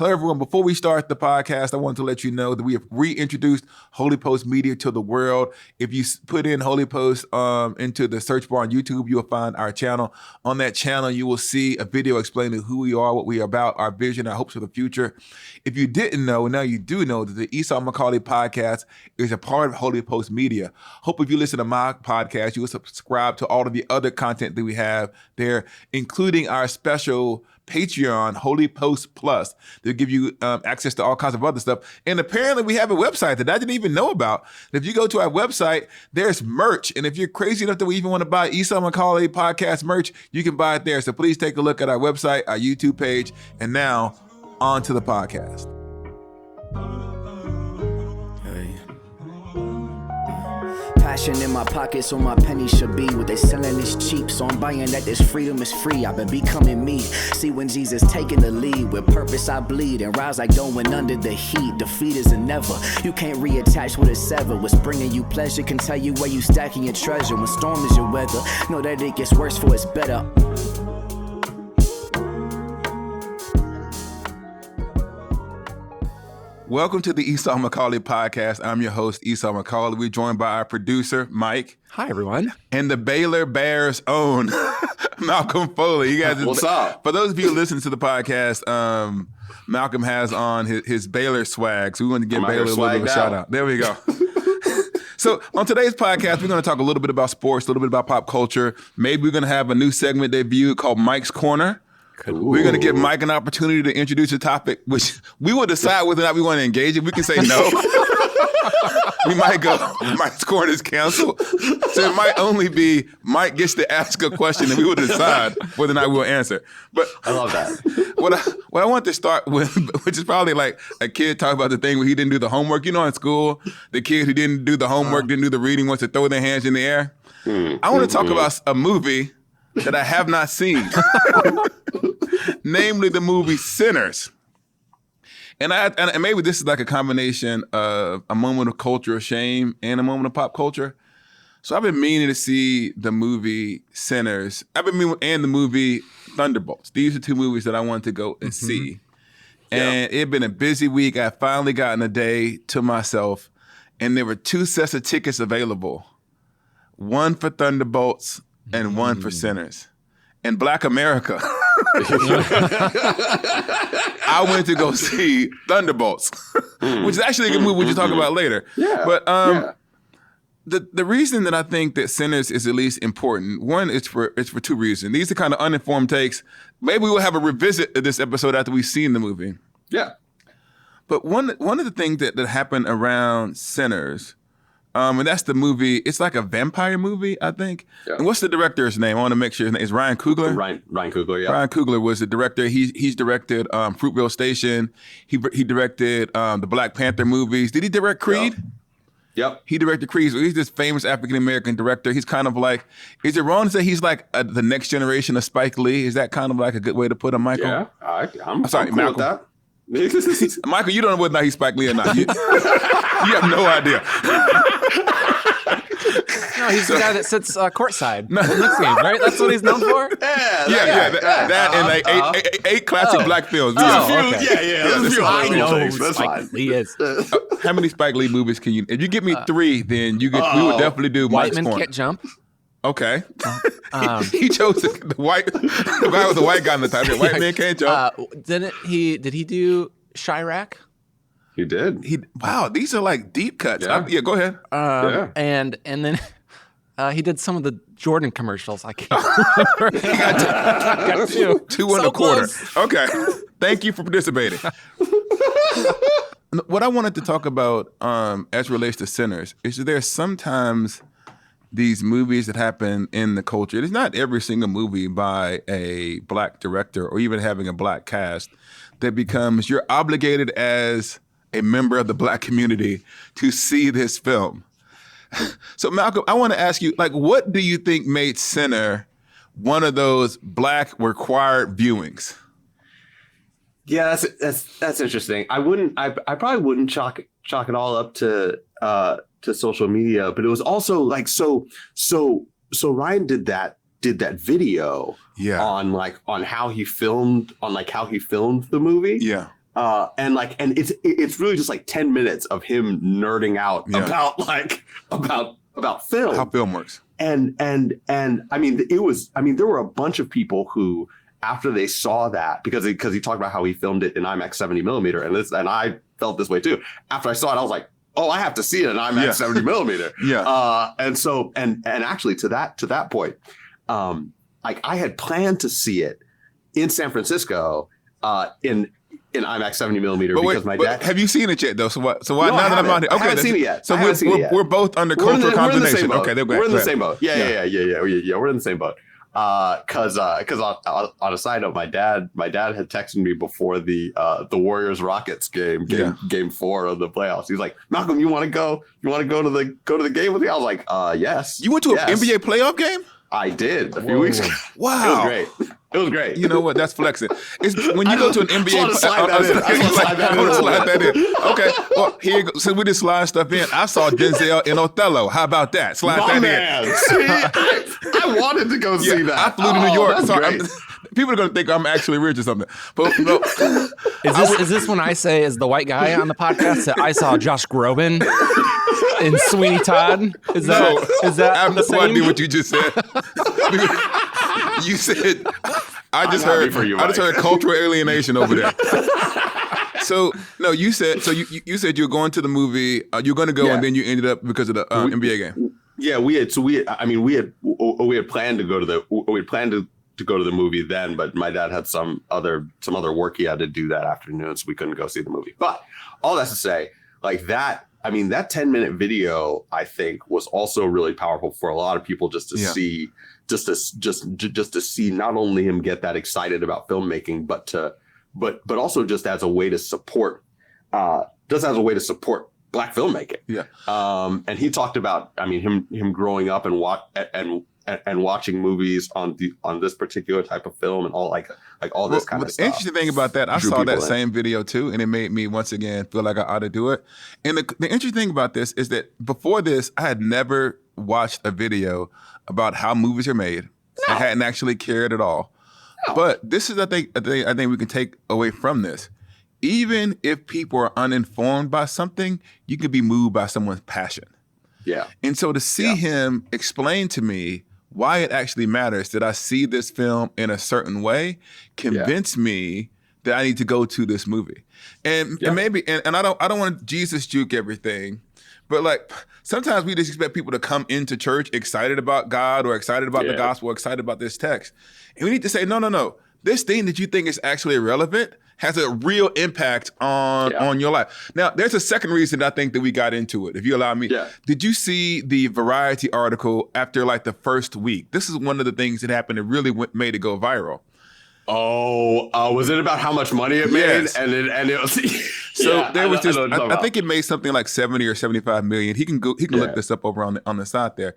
Hello, everyone. Before we start the podcast, I want to let you know that we have reintroduced Holy Post Media to the world. If you put in Holy Post into the search bar on YouTube, you will find our channel. On that channel, you will see a video explaining who we are, what we are about, our vision, our hopes for the future. If you didn't know, now you do know that the Esau Macaulay podcast is a part of Holy Post Media. Hope if you listen to my podcast, you will subscribe to all of the other content that we have there, including our special Patreon, Holy Post Plus. They'll give you access to all kinds of other stuff. And apparently we have a website that I didn't even know about. If you go to our website, there's merch. And if you're crazy enough that we even want to buy Esau Macaulay podcast merch, you can buy it there. So please take a look at our website, our YouTube page. And now on to the podcast. Passion in my pocket, so my penny should be. What they selling is cheap, so I'm buying that this freedom is free. I've been becoming me. See when Jesus taking the lead, with purpose I bleed and rise like going under the heat. Defeat is a never. You can't reattach what is severed. What's bringing you pleasure can tell you where you stacking your treasure. When storm is your weather, know that it gets worse for it's better. Welcome to the Esau Macaulay podcast. I'm your host, Esau Macaulay. We're joined by our producer, Mike. Hi, everyone. And the Baylor Bears' own Malcolm Foley. You guys, what's up? For those of you who listen to the podcast, Malcolm has on his Baylor swag. So we want to give Baylor a little bit of a shout out. There we go. So on today's podcast, we're going to talk a little bit about sports, a little bit about pop culture. Maybe we're going to have a new segment debut called Mike's Corner. Ooh. We're going to give Mike an opportunity to introduce a topic, which we will decide whether or not we want to engage in. We can say no. We might go, Mike's Corner is canceled. So it might only be Mike gets to ask a question and we will decide whether or not we'll answer. But I love that. What I want to start with, which is probably like a kid talking about the thing where he didn't do the homework. You know, in school, the kid who didn't do the homework, didn't do the reading, wants to throw their hands in the air. I want to talk about a movie that I have not seen, namely the movie Sinners. And maybe this is like a combination of a moment of cultural shame and a moment of pop culture. So I've been meaning to see the movie Sinners. And the movie Thunderbolts. These are two movies that I wanted to go and see. And it had been a busy week. I finally gotten a day to myself, and there were two sets of tickets available. One for Thunderbolts and one for Sinners. In Black America, I went to go see Thunderbolts, which is actually a good movie we'll talk about later. Yeah. But the reason that I think that Sinners is at least important, one, it's for two reasons. These are kind of uninformed takes. Maybe we'll have a revisit of this episode after we've seen the movie. Yeah. But one of the things that happened around Sinners, and that's the movie. It's like a vampire movie, I think. Yeah. And what's the director's name? I want to make sure his name is Ryan Coogler. Ryan Coogler, yeah. Ryan Coogler was the director. He's directed Fruitvale Station. He directed the Black Panther movies. Did he direct Creed? Yep. He directed Creed. So he's this famous African-American director. He's kind of like, is it wrong to say he's like the next generation of Spike Lee? Is that kind of like a good way to put him, Michael? Yeah, I'm sorry, cool Malcolm. With that. Michael, you don't know whether or not he's Spike Lee or not. You have no idea. No, he's the guy that sits courtside in Knicks games, right? That's what he's known for? That and like eight classic black films. I know who That's Spike fine. Lee is. How many Spike Lee movies can you? If you give me three, then we would definitely do White Mike's Men Corner. Can't Jump. Okay. He chose the guy was the white guy in the title. White Man Can't Jump. Did he do Chirac? He did. Wow, these are like deep cuts. Yeah. Go ahead. And then he did some of the Jordan commercials. I can't remember. Got two. Two and a quarter. Close. Okay. Thank you for participating. What I wanted to talk about as relates to Sinners is that there's sometimes these movies that happen in the culture. It's not every single movie by a black director or even having a black cast that becomes you're obligated as a member of the black community to see this film. So Malcolm, I want to ask you, like, what do you think made Sinner one of those black required viewings? Yeah, that's interesting. I probably wouldn't chalk it all up to social media, but it was also like so Ryan did that video on how he filmed the movie. Yeah. And it's really just like 10 minutes of him nerding out about film, how film works. And I mean, there were a bunch of people who, after they saw that, because he talked about how he filmed it in IMAX 70 millimeter, and I felt this way too. After I saw it, I was like, oh, I have to see it in IMAX 70 millimeter. Yeah. And actually to that point, I had planned to see it in San Francisco, in IMAX 70 millimeter, because my dad. Have you seen it yet though? So why no, now that I'm on here? Okay, I haven't seen it yet. So we're both under cultural condemnation. Okay, we're in the same boat. Yeah. We're in the same boat. Because on a side note, my dad had texted me before the Warriors Rockets game 4 of the playoffs. He's like, Malcolm, you want to go to the game with me? I was like, yes. You went to an NBA playoff game? I did a few weeks ago. Wow. It was great. You know what? That's flexing. It's when you go to an NBA. I want to slide that in. Okay. Well, here you go. So we just slide stuff in. I saw Denzel in Othello. How about that? Slide that in. See, I wanted to go see that. I flew to New York. So people are going to think I'm actually rich or something. But no. Is this when I say, as the white guy on the podcast, that I saw Josh Groban in Sweeney Todd? Is that I have the no same? idea what you just said. You said, I just heard cultural alienation over there. So no, you said you're going to the movie. You're going to go, and then you ended up because of the NBA game. Yeah, we had planned to go to the movie then, but my dad had some other work he had to do that afternoon, so we couldn't go see the movie. But all that's to say, like that. I mean, that 10-minute video, I think, was also really powerful for a lot of people just to see, just to see not only him get that excited about filmmaking, but also just as a way to support, Black filmmaking. Yeah. And he talked about, I mean, him growing up and watching movies on this particular type of film and all all this kind of stuff. The interesting thing about that, I saw that same video too, and it made me once again feel like I ought to do it. And the interesting thing about this is that before this, I had never watched a video about how movies are made. I hadn't actually cared at all. No. But this is I think we can take away from this. Even if people are uninformed by something, you can be moved by someone's passion. Yeah. And so to see him explain to me why it actually matters that I see this film in a certain way convinced me that I need to go to this movie. And maybe and I don't want to Jesus juke everything, but like sometimes we just expect people to come into church excited about God or excited about the gospel or excited about this text. And we need to say, no. This thing that you think is actually irrelevant has a real impact on your life. Now, there's a second reason I think that we got into it, if you allow me. Yeah. Did you see the Variety article after like the first week? This is one of the things that happened that really made it go viral. Oh, was it about how much money it made? Yes. And it was. So there was this. I think it made something like 70 or 75 million. He can look this up over on the side there.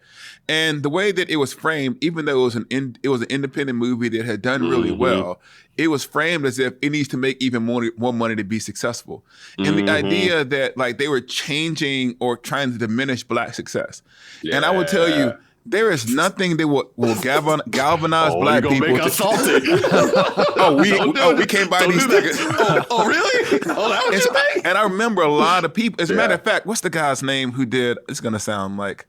And the way that it was framed, even though it was an independent movie that had done really well, it was framed as if it needs to make even more money to be successful. And the idea that like they were changing or trying to diminish Black success. Yeah. And I will tell you, there is nothing that will galvanize Black people. Make us salty. we can't buy these tickets. Really? Oh, that was your thing? And I remember a lot of people. As a matter of fact, what's the guy's name who did? It's gonna sound like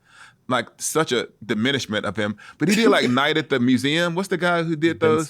such a diminishment of him, but he did like Night at the Museum. What's the guy who did those?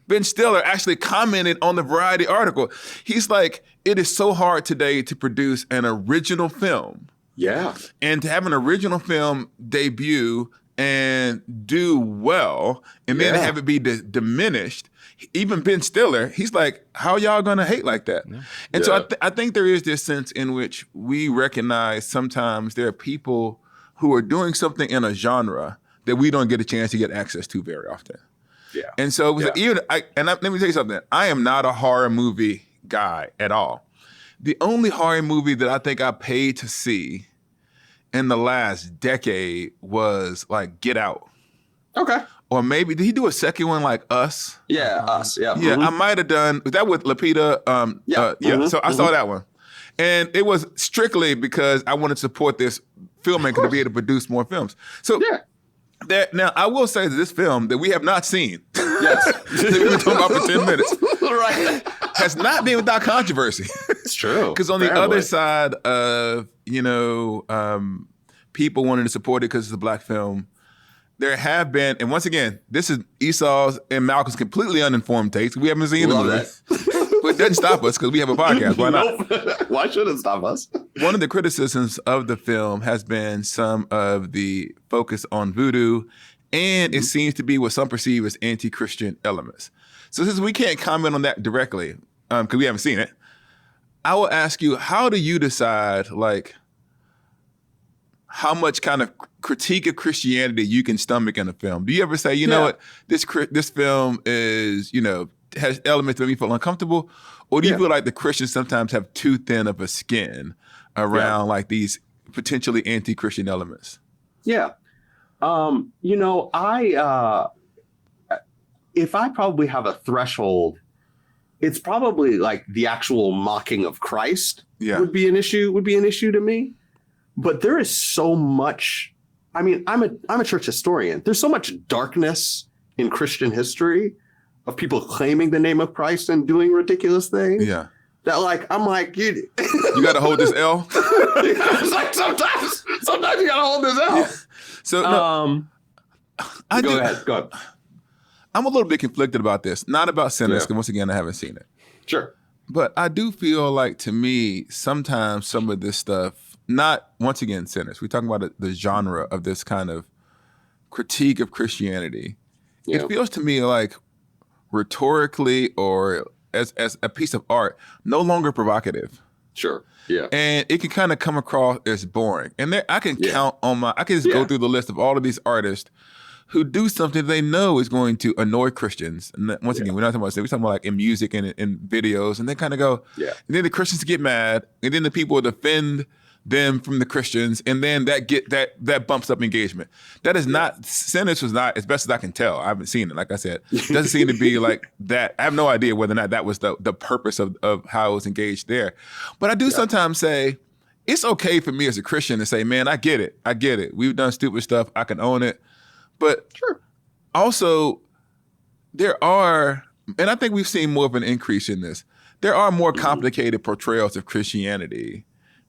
Ben Stiller actually commented on the Variety article. He's like, it is so hard today to produce an original film. Yeah. And to have an original film debut and do well, and then have it be diminished. Even Ben Stiller, he's like, how y'all gonna hate like that? Yeah. And so I think there is this sense in which we recognize sometimes there are people who are doing something in a genre that we don't get a chance to get access to very often. Yeah. And so let me tell you something. I am not a horror movie guy at all. The only horror movie that I think I paid to see in the last decade was like Get Out. Okay. Or maybe, did he do a second one like Us? Yeah, Us, yeah. Yeah, I might have done, was that with Lupita? So I saw that one. And it was strictly because I wanted to support this filmmaker to be able to produce more films. So now I will say that this film that we have not seen, that we've been talking about for 10 minutes. Right. has not been without controversy. It's true. Because on the other side of, people wanting to support it because it's a black film, there have been, and once again, this is Esau's and Malcolm's completely uninformed takes. We haven't seen the movie. But it doesn't stop us because we have a podcast. Why not? Nope. Why should it stop us? One of the criticisms of the film has been some of the focus on voodoo, and it seems to be what some perceive as anti-Christian elements. So since we can't comment on that directly, because we haven't seen it, I will ask you, how do you decide, like, how much kind of critique of Christianity you can stomach in a film? Do you ever say, you know what, this film is, has elements that make me feel uncomfortable? Or do you feel like the Christians sometimes have too thin of a skin around like these potentially anti-Christian elements? Yeah. If I probably have a threshold, it's probably like the actual mocking of Christ would be an issue to me. But there is so much. I mean, I'm a church historian. There's so much darkness in Christian history of people claiming the name of Christ and doing ridiculous things. Yeah. That I'm like, you got to hold this L. It's like sometimes you got to hold this L. Yeah. So go ahead. I'm a little bit conflicted about this. Not about Sinners, because once again, I haven't seen it. Sure. But I do feel like, to me, sometimes some of this stuff, not, once again, Sinners, we're talking about the genre of this kind of critique of Christianity. Yeah. It feels to me like rhetorically or as a piece of art, no longer provocative. Sure. Yeah. And it can kind of come across as boring. And I can count on I can just go through the list of all of these artists who do something they know is going to annoy Christians. And once again, we're not talking about we're talking about like in music and in videos, and they kind of go, and then the Christians get mad, and then the people defend them from the Christians, and then that bumps up engagement. That is not, Sinners was not, as best as I can tell, I haven't seen it, like I said, doesn't seem to be like that. I have no idea whether or not that was the purpose of how it was engaged there. But I do sometimes say, it's okay for me as a Christian to say, man, I get it. We've done stupid stuff, I can own it. But also, there are, and I think we've seen more of an increase in this, there are more complicated portrayals of Christianity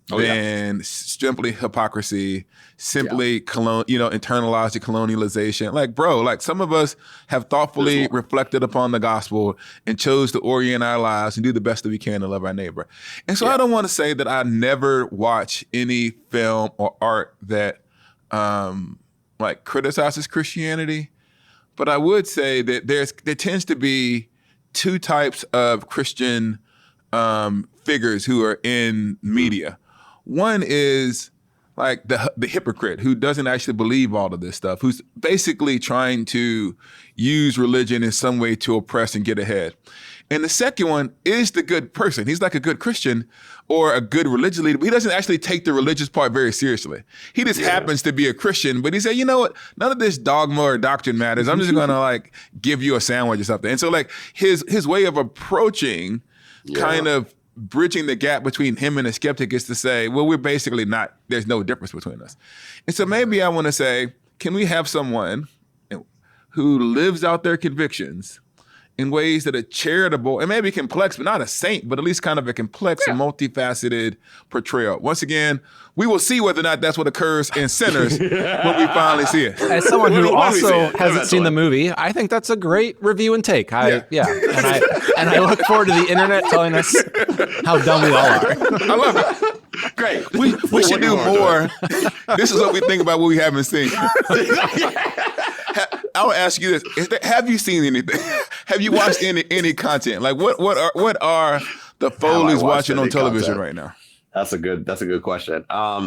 than simply hypocrisy, simply internalized colonialization. Like, bro, like some of us have thoughtfully reflected upon the gospel and chose to orient our lives and do the best that we can to love our neighbor. And so I don't want to say that I never watch any film or art that like criticizes Christianity, but I would say that there tends to be two types of Christian figures who are in media. One is like the hypocrite who doesn't actually believe all of this stuff, who's basically trying to use religion in some way to oppress and get ahead. And the second one is the good person. He's like a good Christian or a good religious leader, but he doesn't actually take the religious part very seriously. He just happens to be a Christian, but he said, you know what? None of this dogma or doctrine matters. I'm just going to like give you a sandwich or something. And so like his way of approaching kind of bridging the gap between him and a skeptic is to say, well, we're basically not, there's no difference between us. And so maybe I want to say, can we have someone who lives out their convictions in ways that are charitable and maybe complex, but not a saint, but at least kind of a complex and multifaceted portrayal. Once again, we will see whether or not that's what occurs in Sinners when we finally see it. As someone who also hasn't seen the movie, I think that's a great review and take. And I look forward to the internet telling us how dumb we all are. I love it. Great. We should do more. This is what we think about what we haven't seen. I'll ask you this: have you seen anything? Have you watched any content? Like what are the Foleys watching on television right now? That's a good question. I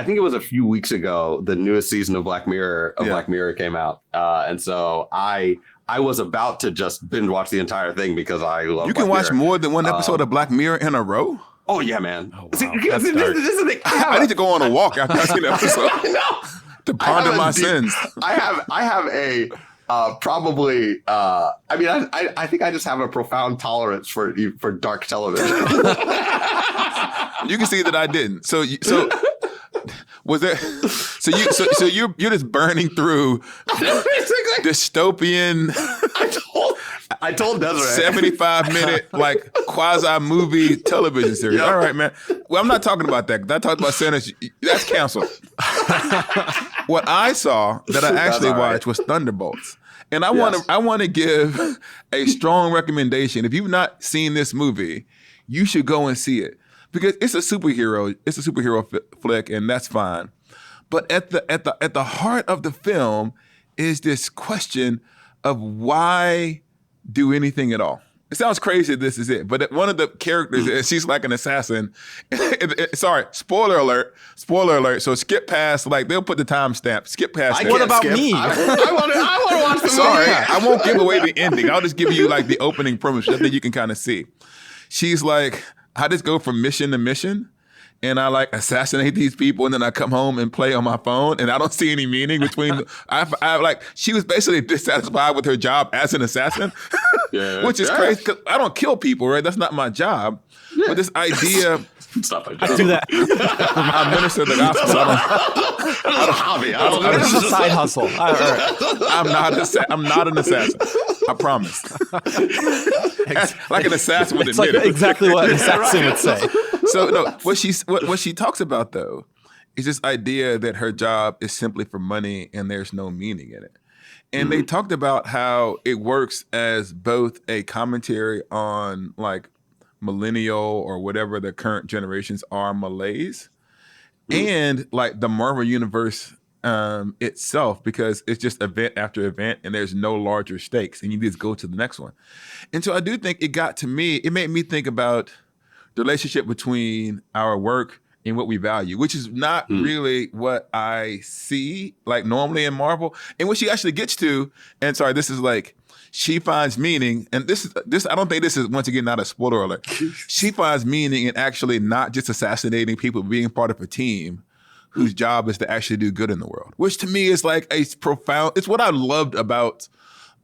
think it was a few weeks ago, the newest season of Black Mirror came out, and so I was about to just binge watch the entire thing because I love. You can watch more than one episode of Black Mirror in a row. Oh yeah, man. Oh, wow. See, this is the thing. I need to go on a walk after I see the episode. To ponder my sins. I have a probably. I think I just have a profound tolerance for dark television. You can see that I didn't. So was there? So you're just burning through dystopian. I told Desiree. 75-minute like quasi movie television series. Yep. All right, man. Well, I'm not talking about that. 'Cause I talked about Sinners. That's canceled. What I saw that I actually watched was Thunderbolts. And I want to give a strong recommendation. If you've not seen this movie, you should go and see it because it's a superhero flick, and that's fine. But at the heart of the film is this question of why do anything at all. It sounds crazy. This is it, but one of the characters, she's like an assassin. Sorry, spoiler alert. So skip past, like they'll put the timestamp. Skip past. What about me? I want to watch the movie. Sorry, I won't give away the ending. I'll just give you like the opening premise that you can kind of see. She's like, I just go from mission to mission. And I like assassinate these people, and then I come home and play on my phone, and I don't see any meaning between. I like she was basically dissatisfied with her job as an assassin, which is crazy because I don't kill people, right? That's not my job. Yeah. But this idea, I do that. I minister the gospel. That's a hobby. This is a side hustle. I'm not an assassin. I promise. Like an assassin would admit it. Exactly what an assassin would say. So no, what she talks about though is this idea that her job is simply for money and there's no meaning in it. And they talked about how it works as both a commentary on like millennial or whatever the current generations are malaise, and like the Marvel universe itself, because it's just event after event and there's no larger stakes and you just go to the next one. And so I do think it made me think about the relationship between our work and what we value, which is not really what I see like normally in Marvel. And what she actually gets to, and sorry, this is like, she finds meaning, and this I don't think this is, once again, not a spoiler alert. She finds meaning in actually not just assassinating people, but being part of a team whose job is to actually do good in the world, which to me is like a profound, it's what I loved about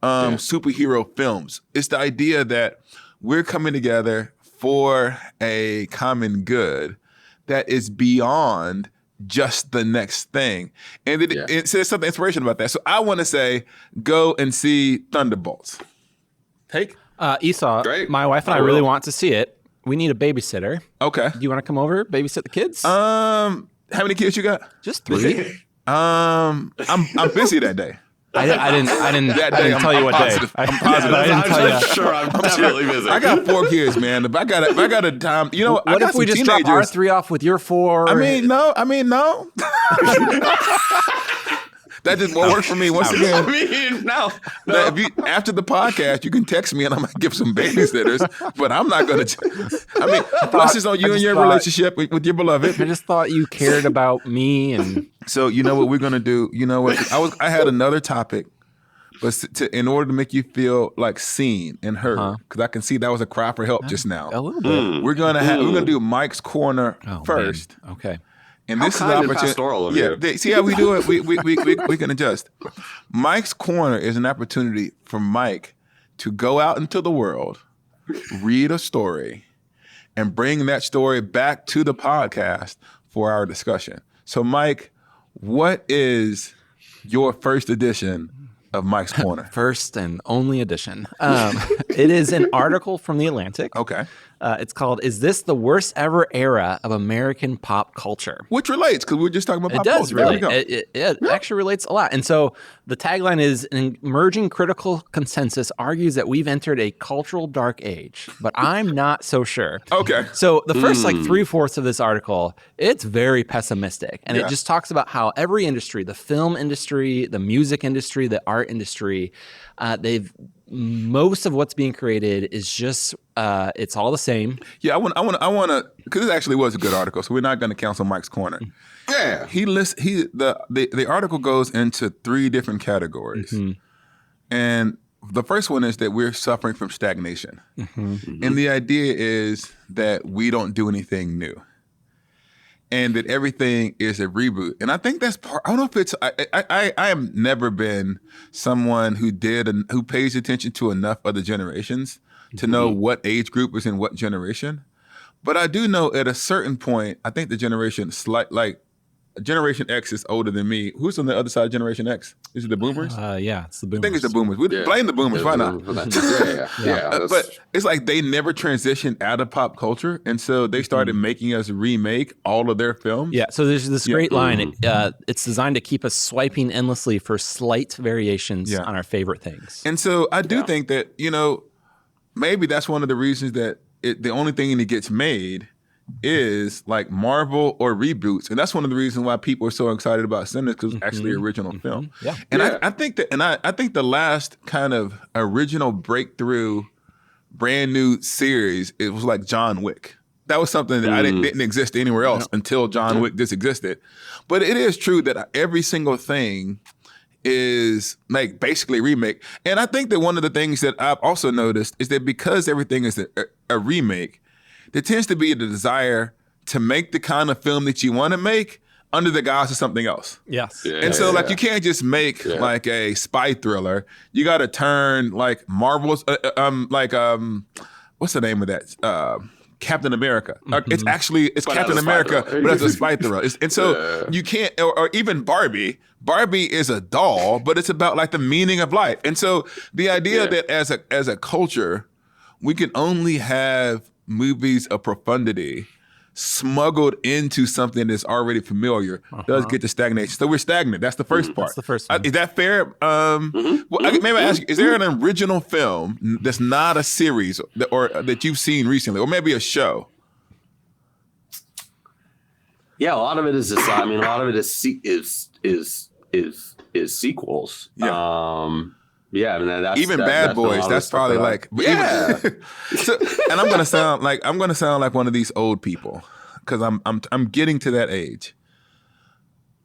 superhero films. It's the idea that we're coming together for a common good that is beyond just the next thing. And it says something inspirational about that. So I want to say, go and see Thunderbolts. Take? Esau, great. My wife and I really want to see it. We need a babysitter. Okay. Do you want to come over, babysit the kids? How many kids you got? Just 3. I'm busy that day. I didn't tell you what positive. day. I'm positive. I didn't tell you. Sure, I'm definitely busy. I got 4 kids, man. If I got a time, you know what? What if we just drop our 3 off with your 4? I mean, no. That just won't work for me once again. I mean, no. If after the podcast, you can text me and I'm going to give some babysitters, but I'm not going to. I mean, blessings on you and your relationship with your beloved. I just thought you cared about me. And so you know what we're going to do? You know what? I had another topic, but in order to make you feel like seen and heard, because I can see that was a cry for help just now. A little bit. We're going to do Mike's Corner first. Man. Okay. And this is an opportunity. See how we do it? We can adjust. Mike's Corner is an opportunity for Mike to go out into the world, read a story, and bring that story back to the podcast for our discussion. So, Mike, what is your first edition of Mike's Corner? First and only edition. It is an article from The Atlantic. Okay. It's called, "Is This the Worst Ever Era of American Pop Culture?" Which relates, because we were just talking about pop culture. It does relate. It actually relates a lot. And so the tagline is, "An emerging critical consensus argues that we've entered a cultural dark age, but I'm not so sure." Okay. So the first 3/4 of this article, it's very pessimistic. And it just talks about how every industry, the film industry, the music industry, the art industry, most of what's being created is just it's all the same. Yeah, I want to, because this actually was a good article, so we're not going to cancel Mike's Corner. Yeah, the article goes into 3 different categories, and the first one is that we're suffering from stagnation, and the idea is that we don't do anything new, and that everything is a reboot. And I think that's part. I don't know if it's. I have never been someone who pays attention to enough other generations to know what age group is in what generation. But I do know at a certain point, I think the generation Generation X is older than me. Who's on the other side of Generation X? Is it the Boomers? Yeah, it's the I Boomers. think it's the Boomers. We blame the Boomers. Why not? But it's like they never transitioned out of pop culture, and so they started making us remake all of their films. Yeah, so there's this great line. It's designed to keep us swiping endlessly for slight variations on our favorite things. And so I do think that, maybe that's one of the reasons that the only thing that gets made is like Marvel or reboots, and that's one of the reasons why people are so excited about Sinners, because it's actually an original film. Yeah, and I think that, and I think the last kind of original breakthrough, brand new series, it was like John Wick. That was something that didn't exist anywhere else until John Wick just existed. But it is true that every single thing is like basically remake, and I think that one of the things that I've also noticed is that because everything is a remake, there tends to be the desire to make the kind of film that you want to make under the guise of something else. Yes. And so like you can't just make like a spy thriller. You got to turn like Marvel's what's the name of that? Captain America. It's Captain America, but it's a spy thriller. And so you can't, or even Barbie. Barbie is a doll, but it's about like the meaning of life. And so the idea that as a culture, we can only have movies of profundity smuggled into something that's already familiar does get to stagnation. So we're stagnant. That's the first part. That's the first one. Is that fair? Maybe I ask you, is there an original film that's not a series that you've seen recently, or maybe a show? Yeah, a lot of it is just, a lot of it is sequels. Yeah. Yeah, I mean, that's even Bad Boys. That's probably like, and I'm gonna sound like one of these old people because I'm getting to that age.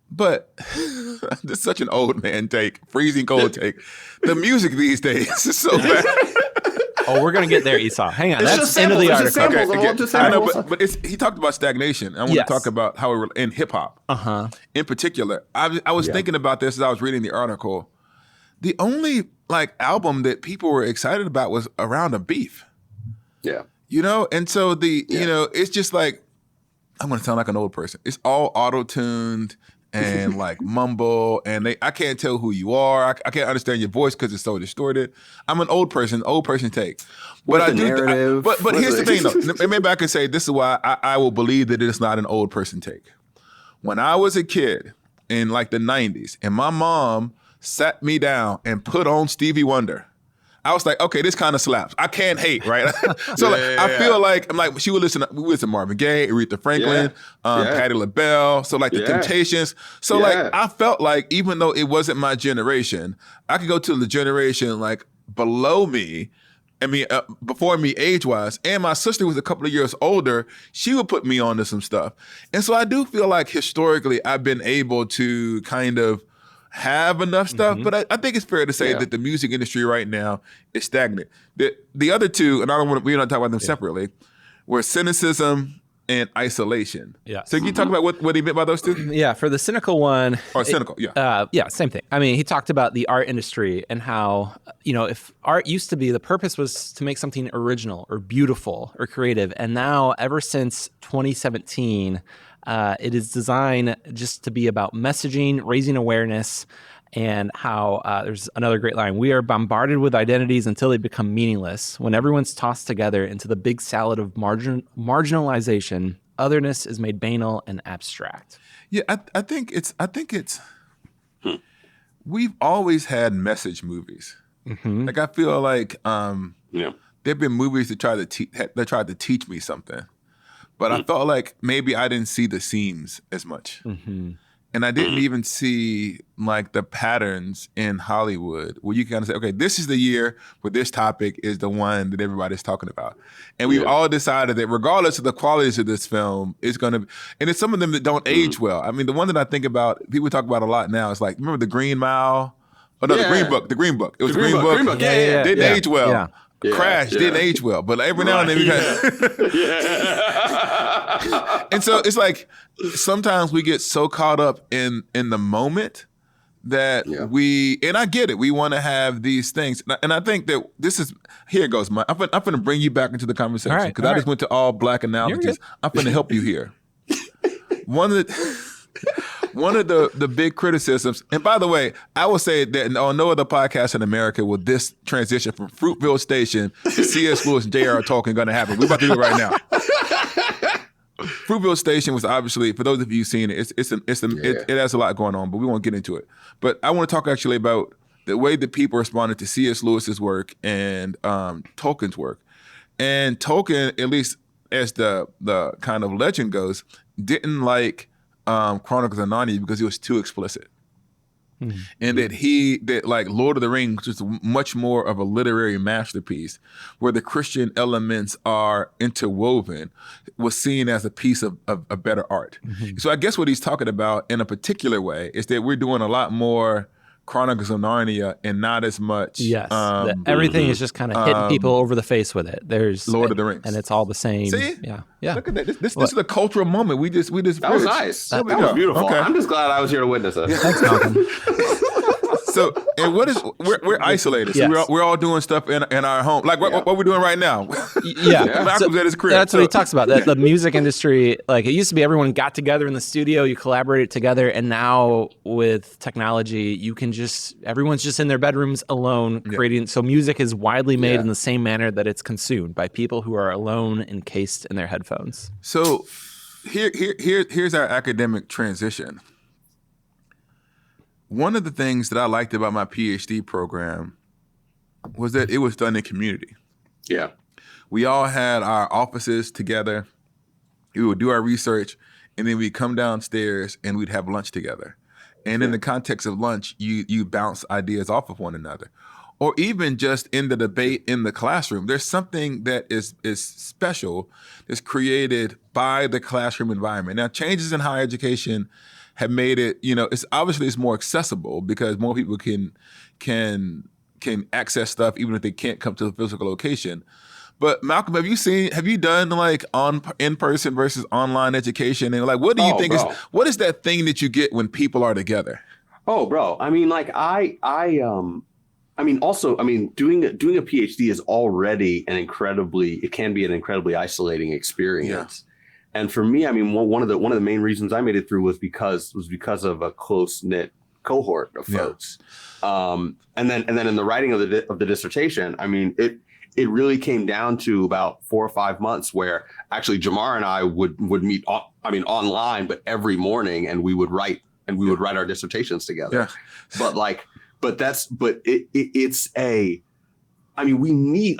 But this is such an old man take, freezing cold take. The music these days is so bad. Oh, we're gonna get there, Esau. Hang on, that's the end of the article. I know, but he talked about stagnation. I want to talk about how it in hip hop, in particular. I was thinking about this as I was reading the article. The only like album that people were excited about was Around a Beef. Yeah. And so it's just like, I'm gonna sound like an old person. It's all auto-tuned and like mumble, and I can't tell who you are. I can't understand your voice because it's so distorted. I'm an old person take. But I do. But here's the thing though. Maybe I can say this is why I will believe that it's not an old person take. When I was a kid in like the 90s, and my mom sat me down and put on Stevie Wonder, I was like, okay, this kind of slaps. I can't hate, right? So I feel like we listen to Marvin Gaye, Aretha Franklin, Patti LaBelle, so like the Temptations. So like I felt like even though it wasn't my generation, I could go to the generation like below me. Before me age-wise, and my sister was a couple of years older, she would put me on to some stuff. And so I do feel like historically I've been able to kind of have enough stuff, but I think it's fair to say that the music industry right now is stagnant. The other two, and we're not talking about them separately, were cynicism and isolation. Yeah. So can you talk about what he meant by those two? Yeah, for the cynical one. Or cynical, same thing. I mean, he talked about the art industry and how, if art used to be, the purpose was to make something original or beautiful or creative. And now, ever since 2017, it is designed just to be about messaging, raising awareness, and how there's another great line. We are bombarded with identities until they become meaningless. When everyone's tossed together into the big salad of marginalization, otherness is made banal and abstract. Yeah, I think it's. We've always had message movies. Like I feel like there've been movies that tried to teach me something. But I felt like maybe I didn't see the seams as much. And I didn't even see like the patterns in Hollywood where you can kind of say, okay, this is the year where this topic is the one that everybody's talking about. And we've all decided that regardless of the qualities of this film, it's going to, and it's some of them that don't age well. I mean, the one that I think about, people talk about a lot now, is like, remember The Green Mile? Oh, no, The Green Book. The Green Book. It was The Green Book. Didn't age well. Yeah. Crash didn't age well, but every now and then we and so it's like sometimes we get so caught up in the moment that and I get it, we want to have these things, and I think that this is, here it goes, Mike. I'm going to bring you back into the conversation because I just went to all black analogies. I'm going to help you here. One one of the big criticisms, and by the way, I will say that on no other podcast in America will this transition from Fruitville Station to C.S. Lewis and J.R.R. Tolkien going to happen. We're about to do it right now. Fruitville Station was obviously, for those of you who've seen it, it has a lot going on, but we won't get into it. But I want to talk actually about the way that people responded to C.S. Lewis's work and Tolkien's work. And Tolkien, at least as the kind of legend goes, didn't like Chronicles of Narnia because it was too explicit. Mm-hmm. And that like Lord of the Rings was much more of a literary masterpiece where the Christian elements are interwoven, was seen as a piece of better art. Mm-hmm. So I guess what he's talking about in a particular way is that we're doing a lot more Chronicles of Narnia and not as much. Yes, everything is just kind of hitting people over the face with it. There's Lord of the Rings, and it's all the same. See, yeah. Look at that. This is a cultural moment. We just. That was nice. That was beautiful. Okay. I'm just glad I was here to witness it. Thanks, Malcolm. So, and we're isolated. So we're all doing stuff in our home. Like what we're doing right now. Malcolm's at his crib. That's what he talks about. That the music industry, like it used to be everyone got together in the studio, you collaborated together, and now with technology, everyone's just in their bedrooms alone creating. So music is widely made in the same manner that it's consumed by people who are alone, encased in their headphones. So here's our academic transition. One of the things that I liked about my PhD program was that it was done in community. Yeah. We all had our offices together. We would do our research, and then we'd come downstairs and we'd have lunch together. And in the context of lunch, you bounce ideas off of one another. Or even just in the debate in the classroom, there's something that is special that's created by the classroom environment. Now, changes in higher education have made it, it's more accessible because more people can access stuff even if they can't come to the physical location. But Malcolm, have you done like in-person versus online education? And like, what do you think what is that thing that you get when people are together? Oh, bro. I mean, like doing a PhD is already it can be an incredibly isolating experience. Yeah. And for me, I mean, one of the main reasons I made it through was because of a close-knit cohort of folks. And then in the writing of the dissertation, I mean, it really came down to about 4 or 5 months where actually Jamar and I would meet online, but every morning, and we would write our dissertations together. Yeah. We need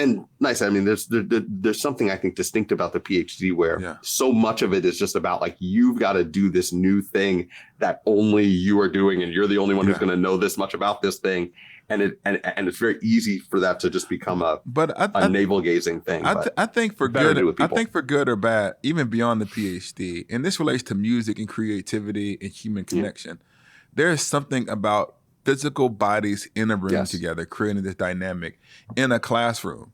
and nice. I mean, there's something I think distinct about the PhD where so much of it is just about like, you've got to do this new thing that only you are doing, and you're the only one who's going to know this much about this thing. And it's very easy for that to just become a navel gazing thing. I think for good or bad, even beyond the PhD, and this relates to music and creativity and human connection. There is something about physical bodies in a room together, creating this dynamic in a classroom.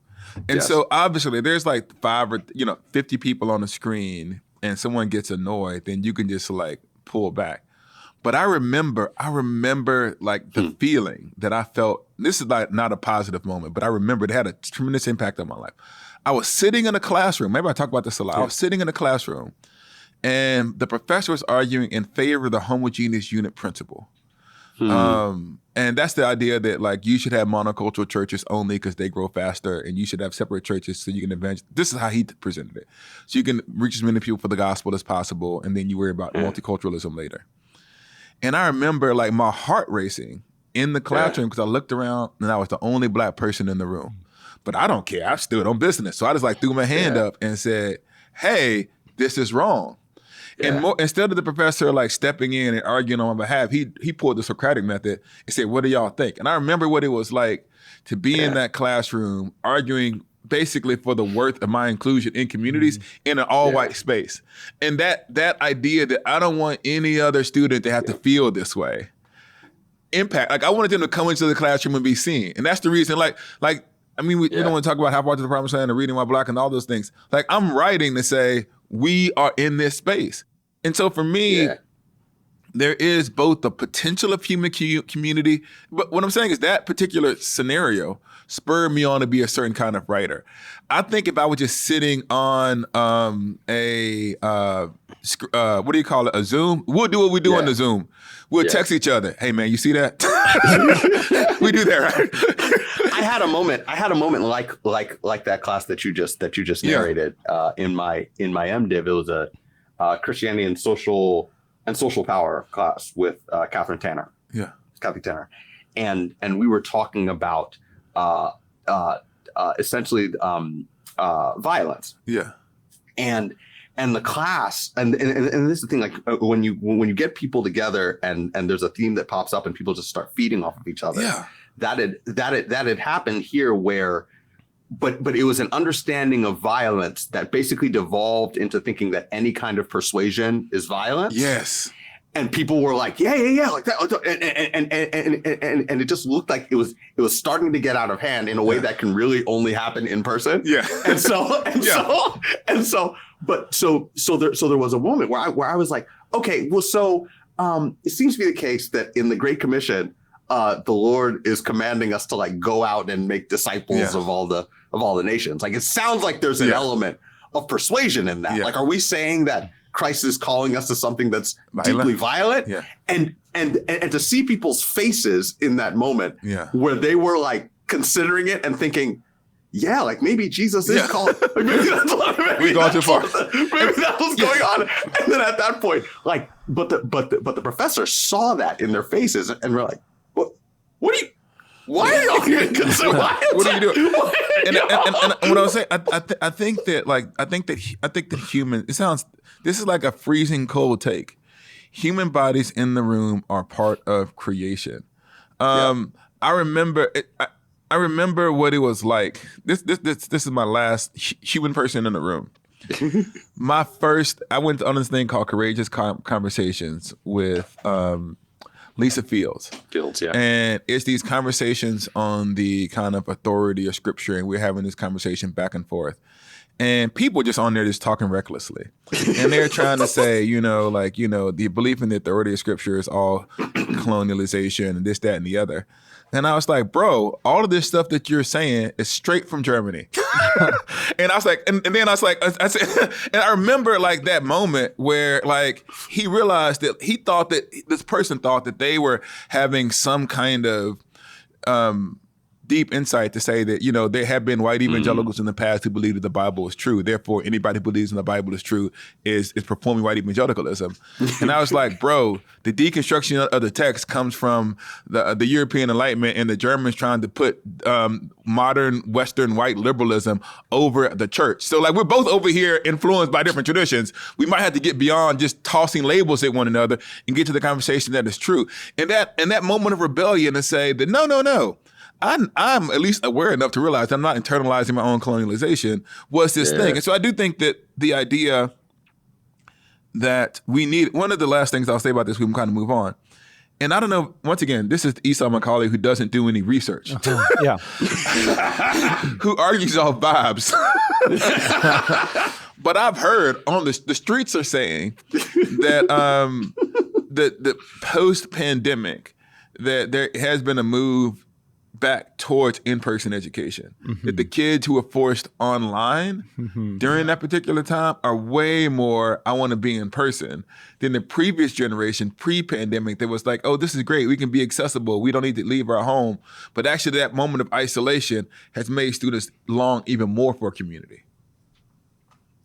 And so obviously there's like 5 or 50 people on the screen and someone gets annoyed, then you can just like pull back. But I remember like the feeling that I felt. This is like not a positive moment, but I remember it had a tremendous impact on my life. I was sitting in a classroom. Maybe I talk about this a lot. I was sitting in a classroom and the professor was arguing in favor of the homogeneous unit principle. And that's the idea that like you should have monocultural churches only because they grow faster, and you should have separate churches so you can evangelize. This is how he presented it. So you can reach as many people for the gospel as possible, and then you worry about multiculturalism later. And I remember like my heart racing in the classroom because I looked around and I was the only Black person in the room. But I don't care. I stood on business. So I just like threw my hand up and said, hey, this is wrong. And instead of the professor like stepping in and arguing on my behalf, he pulled the Socratic method and said, what do y'all think? And I remember what it was like to be in that classroom arguing basically for the worth of my inclusion in communities in an all-white space. And that idea that I don't want any other student to have to feel this way. Impact. Like I wanted them to come into the classroom and be seen. And that's the reason we don't want to talk about How Far to the Promised Land and Reading While Black and all those things. Like I'm writing to say, we are in this space. And so for me, there is both the potential of human community, but what I'm saying is that particular scenario spurred me on to be a certain kind of writer. I think if I was just sitting on what do you call it, a Zoom? We'll do what we do on the Zoom. We'll text each other. Hey man, you see that? We do that, right? I had a moment like that class that you just narrated in my MDiv. It was a Christianity and social power class with Catherine Tanner. Yeah, Kathy Tanner, and we were talking about essentially violence. Yeah, and the class and this is the thing, like when you get people together and there's a theme that pops up and people just start feeding off of each other. Yeah, that had happened here where. But it was an understanding of violence that basically devolved into thinking that any kind of persuasion is violence. Yes. And people were like, yeah, like that. And it just looked like it was starting to get out of hand in a way that can really only happen in person. Yeah. So there was a moment where I was like, okay, well, so it seems to be the case that in the Great Commission, the Lord is commanding us to like go out and make disciples of all the nations. Like it sounds like there's an element of persuasion in that. Like, are we saying that Christ is calling us to something that's deeply violent? Yeah. And to see people's faces in that moment where they were like considering it and thinking, yeah, like maybe Jesus is calling. Like maybe we gone too far. Maybe that was going on. And then at that point, like, but the professor saw that in their faces and we're like, why are y'all even considering? What are you doing? And what I was saying, I think that human. This is like a freezing cold take. Human bodies in the room are part of creation. I remember what it was like. This is my last human person in the room. I went on this thing called Courageous Conversations with Lisa Fields, yeah. And it's these conversations on the kind of authority of scripture, and we're having this conversation back and forth. And people just on there just talking recklessly. And they're trying to say, the belief in the authority of scripture is all colonialization and this, that, and the other. And I was like, bro, all of this stuff that you're saying is straight from Germany. And I was like, and then I was like, I said, and I remember like that moment where like he realized that this person thought that they were having some kind of deep insight to say that, there have been white evangelicals in the past who believe that the Bible is true. Therefore, anybody who believes in the Bible is true is performing white evangelicalism. And I was like, bro, the deconstruction of the text comes from the European Enlightenment and the Germans trying to put modern Western white liberalism over the church. So like we're both over here influenced by different traditions. We might have to get beyond just tossing labels at one another and get to the conversation that is true. And that moment of rebellion to say that no. I'm at least aware enough to realize I'm not internalizing my own colonialization was this thing. And so I do think that the idea that we need, one of the last things I'll say about this, we can kind of move on. And I don't know, once again, this is Esau, my colleague, who doesn't do any research. Yeah. Who argues off vibes. But I've heard on the streets are saying that the post-pandemic, that there has been a move back towards in-person education. Mm-hmm. That the kids who were forced online during that particular time are way more, I want to be in person, than the previous generation, pre-pandemic, that was like, oh, this is great. We can be accessible. We don't need to leave our home. But actually that moment of isolation has made students long even more for a community.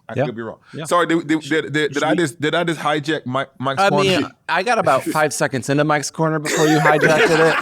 I could be wrong. Yeah. Sorry, did I just hijack Mike's corner? I got about 5 seconds into Mike's corner before you hijacked it.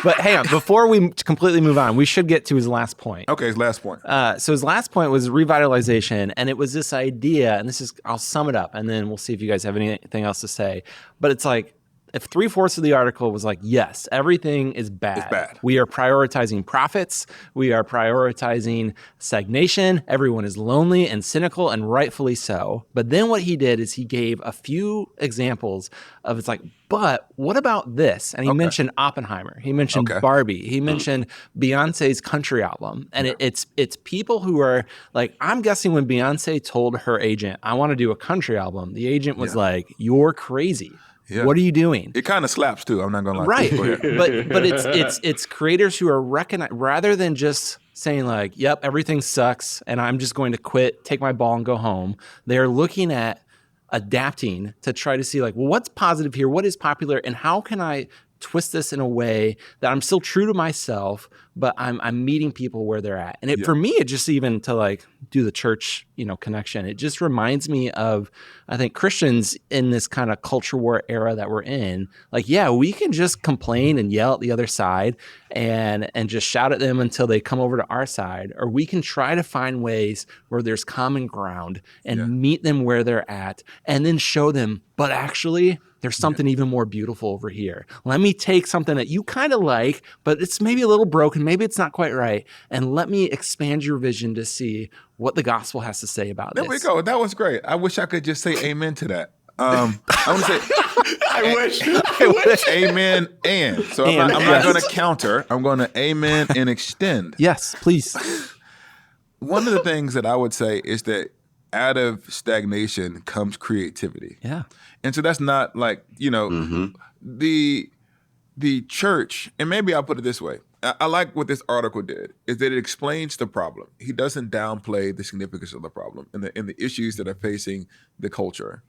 But hang on, before we completely move on, we should get to his last point. Okay, his last point. So his last point was revitalization, and it was this idea, and I'll sum it up, and then we'll see if you guys have anything else to say. But it's like, if 3/4 of the article was like, yes, everything is bad. It's bad. We are prioritizing profits. We are prioritizing stagnation. Everyone is lonely and cynical, and rightfully so. But then what he did is he gave a few examples of, it's like, but what about this? And he mentioned Oppenheimer. He mentioned Barbie. He mentioned Beyonce's country album. And it's people who are like, I'm guessing when Beyonce told her agent, I want to do a country album, the agent was like, you're crazy. Yeah. What are you doing? It kind of slaps too. I'm not gonna lie. Right. To you. but it's creators who are rather than just saying like, yep, everything sucks and I'm just going to quit, take my ball and go home. They're looking at adapting to try to see like, well, what's positive here? What is popular? And how can I twist this in a way that I'm still true to myself, but I'm meeting people where they're at. And for me, it just even to like do the church, connection, it just reminds me of, I think, Christians in this kind of culture war era that we're in. Like, yeah, we can just complain and yell at the other side and just shout at them until they come over to our side, or we can try to find ways where there's common ground and meet them where they're at and then show them, but actually there's something even more beautiful over here. Let me take something that you kind of like, but it's maybe a little broken, maybe it's not quite right, and let me expand your vision to see what the gospel has to say about this. There we go. That was great. I wish I could just say amen to that. I want to say, I wish. Amen and. So I'm not going to counter. I'm going to amen and extend. Yes, please. One of the things that I would say is that out of stagnation comes creativity. Yeah. And so that's not like, the church, and maybe I'll put it this way. I like what this article did, is that it explains the problem. He doesn't downplay the significance of the problem and the issues that are facing the culture.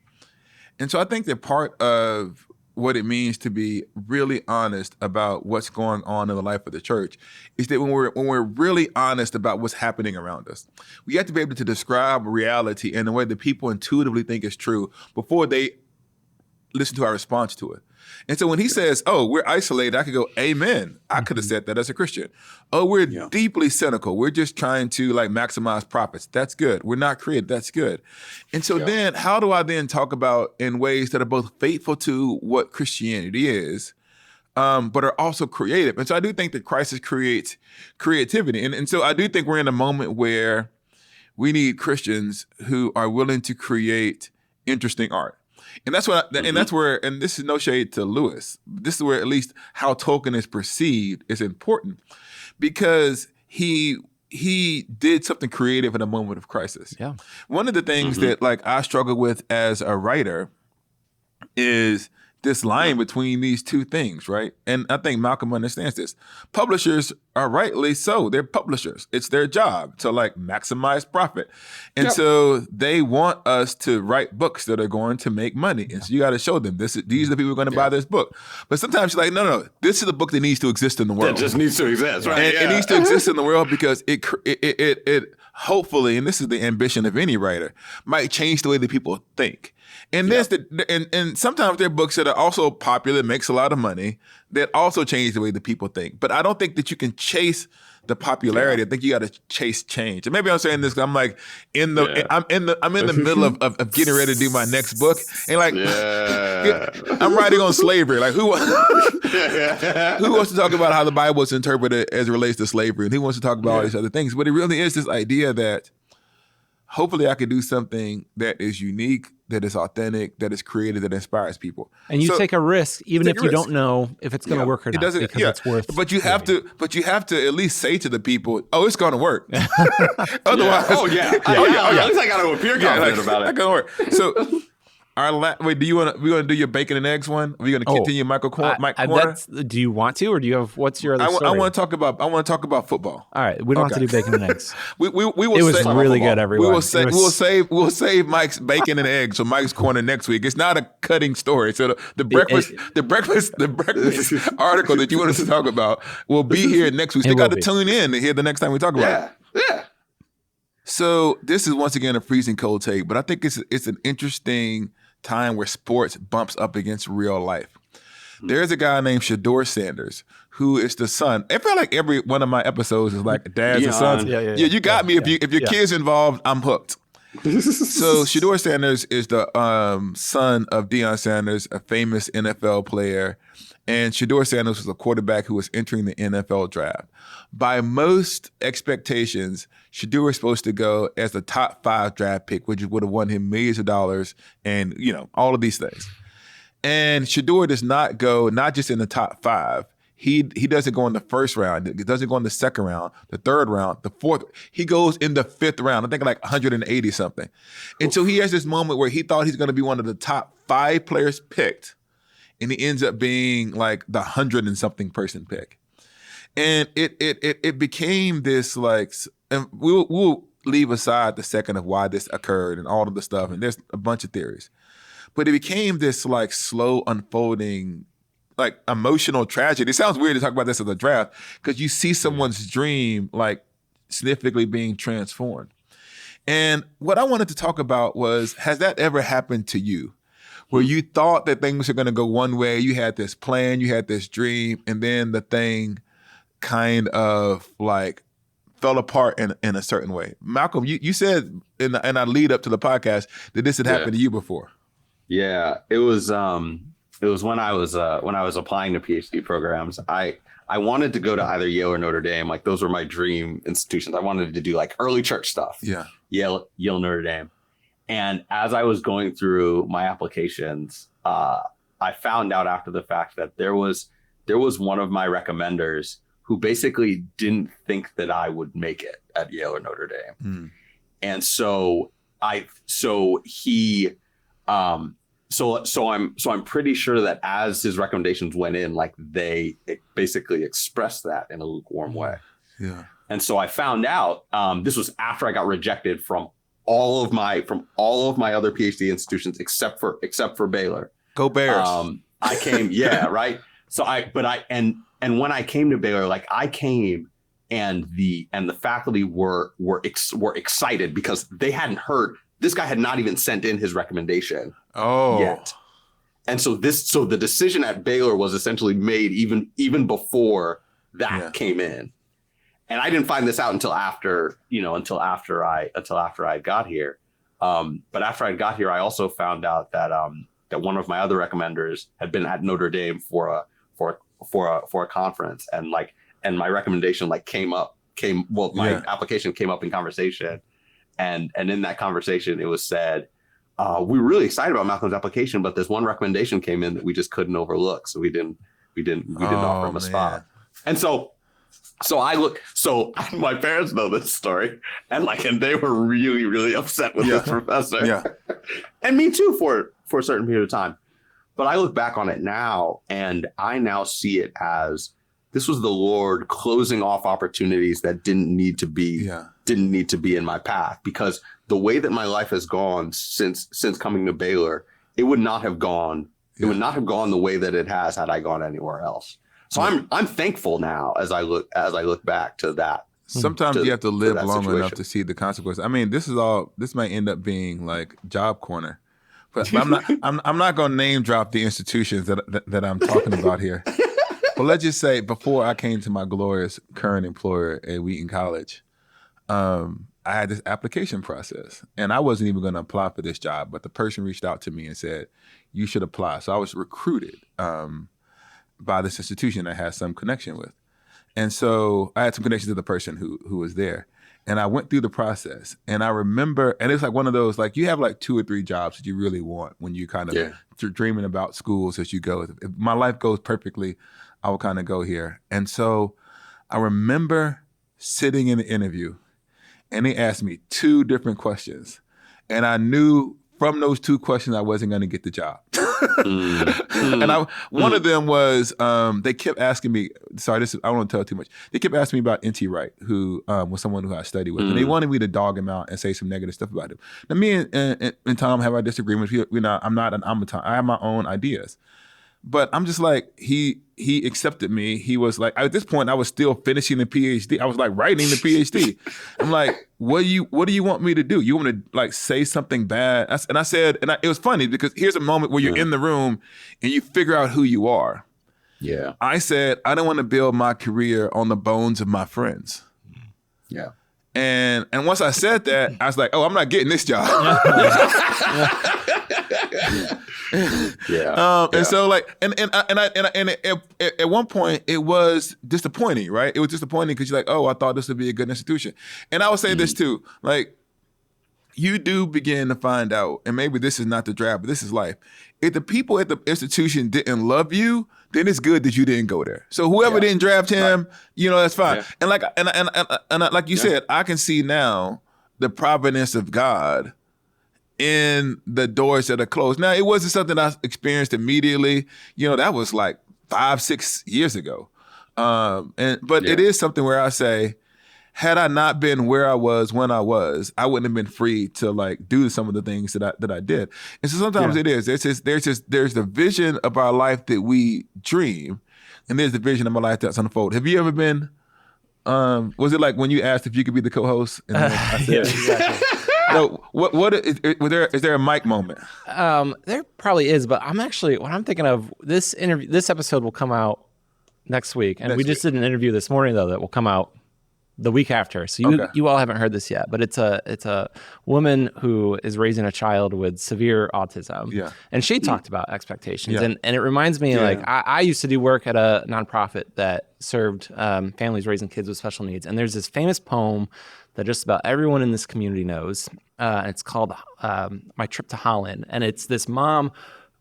And so I think that part of what it means to be really honest about what's going on in the life of the church is that when we're really honest about what's happening around us, we have to be able to describe reality in a way that people intuitively think is true before they listen to our response to it. And so when he says, oh, we're isolated, I could go, amen. I could have said that as a Christian. Oh, we're deeply cynical. We're just trying to like maximize profits. That's good. We're not creative. That's good. And so then how do I then talk about in ways that are both faithful to what Christianity is, but are also creative? And so I do think that crisis creates creativity. And so I do think we're in a moment where we need Christians who are willing to create interesting art. And that's what, and that's where, and this is no shade to Lewis. This is where at least how Tolkien is perceived is important, because he did something creative in a moment of crisis. Yeah. One of the things that like I struggle with as a writer is this line between these two things, right? And I think Malcolm understands this. Publishers are rightly so. They're publishers. It's their job to like maximize profit. And so they want us to write books that are going to make money. And so you got to show them these are the people who are going to buy this book. But sometimes you're like, no, this is a book that needs to exist in the world. It just needs to exist, right? And it needs to exist in the world because it hopefully, and this is the ambition of any writer, might change the way that people think. And and sometimes there are books that are also popular, makes a lot of money, that also change the way that people think. But I don't think that you can chase the popularity. I think you got to chase change. And maybe I'm saying this because I'm like I'm in the middle of getting ready to do my next book, and like I'm writing on slavery. Like who wants to talk about how the Bible is interpreted as it relates to slavery, and who wants to talk about all these other things? But it really is this idea that hopefully I could do something that is unique, that is authentic, that is creative, that inspires people. And you take a risk, even if you don't know if it's going to work or not, because it's worth. But you have to at least say to the people, "Oh, it's going to work." Otherwise, at least I got to appear confident about it. It's going to work. So, wait, we want to do your bacon and eggs one? Are we going to continue Mike Corner? Do you want to, or do you have? What's your other story? I want to talk about football. All right, we don't have to do bacon and eggs. We will. It was really good, everyone. We'll save Mike's bacon and eggs for Mike's Corner next week. It's not a cutting story. So the breakfast article that you want us to talk about will be here next week. So you got to tune in to hear the next time we talk about it. Yeah. So this is once again a freezing cold take, but I think it's an interesting time where sports bumps up against real life. There's a guy named Shedeur Sanders who is the son. I feel like every one of my episodes is like dads and sons. Yeah, you got me. If your kid's involved, I'm hooked. So Shedeur Sanders is the son of Deion Sanders, a famous NFL player. And Shedeur Sanders was a quarterback who was entering the NFL draft. By most expectations, Shedeur was supposed to go as the top 5 draft pick, which would have won him millions of dollars and, all of these things. And Shedeur does not go, not just in the top 5. He doesn't go in the first round. He doesn't go in the second round, the third round, the fourth. He goes in the 5th round. I think like 180 something. And so he has this moment where he thought he's going to be one of the top 5 players picked. and he ends up being like the 100 and something person pick. And it became this like, and we'll leave aside the second of why this occurred and all of the stuff, and there's a bunch of theories. But it became this like slow unfolding, like emotional tragedy. It sounds weird to talk about this as a draft because you see someone's dream like significantly being transformed. And what I wanted to talk about was, has that ever happened to you? Where you thought that things were going to go one way, you had this plan, you had this dream, and then the thing kind of like fell apart in a certain way. Malcolm, you said in our lead up to the podcast that this had happened to you before. Yeah, it was when I was applying to PhD programs. I wanted to go to either Yale or Notre Dame. Like those were my dream institutions. I wanted to do like early church stuff. Yeah. Yale, Notre Dame. And as I was going through my applications, I found out after the fact that there was one of my recommenders who basically didn't think that I would make it at Yale or Notre Dame. And so I'm pretty sure that as his recommendations went in, like they basically expressed that in a lukewarm way. Yeah. And so I found out this was after I got rejected from all of my other PhD institutions except for Baylor. Go Bears. I came, right. So and when I came to Baylor, like I came and the faculty were excited because they hadn't heard, this guy had not even sent in his recommendation yet. And so the decision at Baylor was essentially made even before that came in. And I didn't find this out until after I got here. But after I got here, I also found out that one of my other recommenders had been at Notre Dame for a conference, and my recommendation my application came up in conversation, and in that conversation it was said, we were really excited about Malcolm's application, but this one recommendation came in that we just couldn't overlook, so we didn't offer him a spot. And so my parents know this story, and they were really, really upset with this professor. Yeah. And me too for a certain period of time. But I look back on it now, and I now see it as this was the Lord closing off opportunities that didn't need to be in my path, because the way that my life has gone since coming to Baylor, it would not have gone. It would not have gone the way that it has had I gone anywhere else. So I'm thankful now as I look back to that. Sometimes you have to live long enough to see the consequences. I mean, this might end up being like job corner, but I'm not going to name drop the institutions that I'm talking about here. But let's just say before I came to my glorious current employer at Wheaton College, I had this application process, and I wasn't even going to apply for this job, but the person reached out to me and said, "You should apply." So I was recruited by this institution I had some connection with. And so I had some connection to the person who was there. And I went through the process, and I remember, and it's like one of those, like you have like 2 or 3 jobs that you really want when you kind of dreaming about schools as you go. If my life goes perfectly, I will kind of go here. And so I remember sitting in the interview, and they asked me 2 different questions. And I knew from those 2 questions, I wasn't going to get the job. And one of them was, they kept asking me, I don't want to tell too much. They kept asking me about N.T. Wright, who was someone who I studied with. And they wanted me to dog him out and say some negative stuff about him. Now, me and Tom have our disagreements. I'm not an automaton. I have my own ideas. But I'm just like, he accepted me. He was like, at this point, I was still finishing the PhD. I was like writing the PhD. I'm like, what do you want me to do? You want me to like say something bad? And I said, it was funny because here's a moment where you're in the room and you figure out who you are. Yeah. I said, I don't want to build my career on the bones of my friends. Yeah. And once I said that, I was like, oh, I'm not getting this job. And so like, and at one point it was disappointing, right? It was disappointing because you're like, oh, I thought this would be a good institution. And I would say this too, like, you do begin to find out, and maybe this is not the draft, but this is life. If the people at the institution didn't love you, then it's good that you didn't go there. So whoever didn't draft him, that's fine. Yeah. And like you said, I can see now the providence of God in the doors that are closed. Now, it wasn't something I experienced immediately. That was like 5-6 years ago. But it is something where I say, had I not been where I was when I was, I wouldn't have been free to like do some of the things that I did. And so sometimes it is. There's the vision of our life that we dream, and there's the vision of my life that's unfolded. Have you ever been? Was it like when you asked if you could be the co-host? And then I said, exactly. So is there a mic moment? There probably is, but what I'm thinking of, this episode will come out next week, and we just did an interview this morning though that will come out the week after. So you all haven't heard this yet, but it's a woman who is raising a child with severe autism. Yeah. And she talked about expectations. Yeah. And it reminds me, like, I used to do work at a nonprofit that served families raising kids with special needs. And there's this famous poem that just about everyone in this community knows. It's called My Trip to Holland. And it's this mom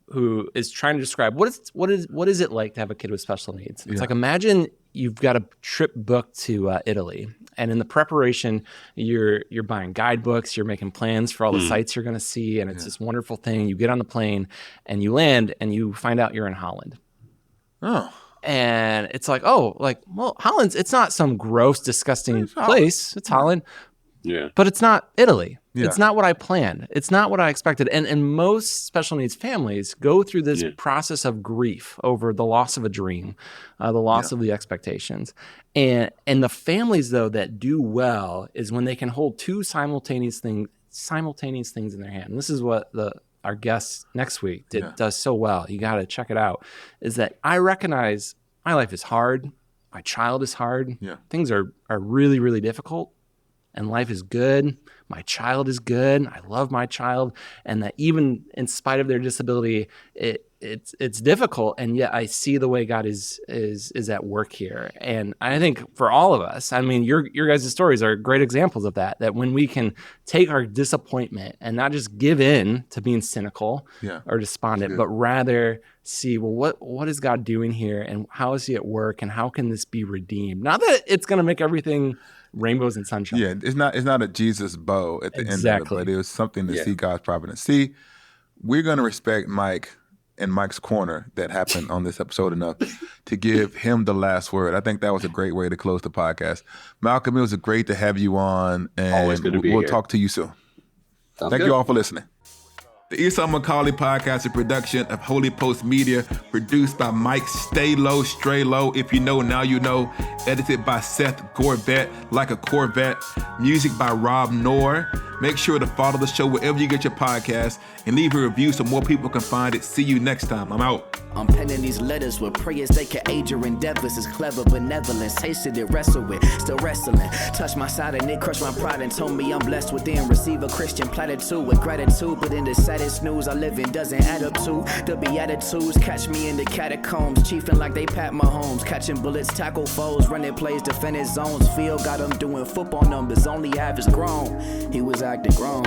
who is trying to describe what is it like to have a kid with special needs. It's like, imagine you've got a trip booked to Italy, and in the preparation, you're buying guidebooks, you're making plans for all the sites you're going to see, and it's this wonderful thing. You get on the plane, and you land, and you find out you're in Holland. Oh. And it's like, Holland's, it's not some gross, disgusting place. It's Holland. Yeah. But it's not Italy. Yeah. It's not what I planned. It's not what I expected. And most special needs families go through this process of grief over the loss of a dream, the loss of the expectations. And the families, though, that do well is when they can hold two simultaneous things in their hand. And this is what our guest next week does so well. You got to check it out. Is that I recognize my life is hard. My child is hard. Yeah. Things are really, really difficult. And life is good. My child is good. I love my child. And that even in spite of their disability, it's difficult. And yet I see the way God is at work here. And I think for all of us, I mean, your guys' stories are great examples of that when we can take our disappointment and not just give in to being cynical or despondent, but rather see, well, what is God doing here, and how is he at work, and how can this be redeemed? Not that it's going to make everything rainbows and sunshine. Yeah, it's not a Jesus bow at the end of it, but it was something to see God's providence. See, we're going to respect Mike and Mike's Corner that happened on this episode enough to give him the last word. I think that was a great way to close the podcast. Malcolm, it was great to have you on, and always good to be we'll here. Talk to you soon. Thank you all for listening. The Esau Macaulay podcast is a production of Holy Post Media, produced by Mike Stay Low, Stray Low. If you know, now you know. Edited by Seth Gorvette, like a Corvette. Music by Rob Noor. Make sure to follow the show wherever you get your podcasts and leave a review so more people can find it. See you next time. I'm out. I'm penning these letters with prayers they can aid your endeavors. It's clever benevolence, tasted it, wrestle with, still wrestling. Touch my side and it crushed my pride and told me I'm blessed within. Receive a Christian platitude with gratitude, but in the saddest news I live in doesn't add up to the Beatitudes. Catch me in the catacombs, chiefing like they Pat Mahomes, catching bullets, tackle foes, running plays, defending zones. Field got him doing football numbers, only half is grown. He was acting grown.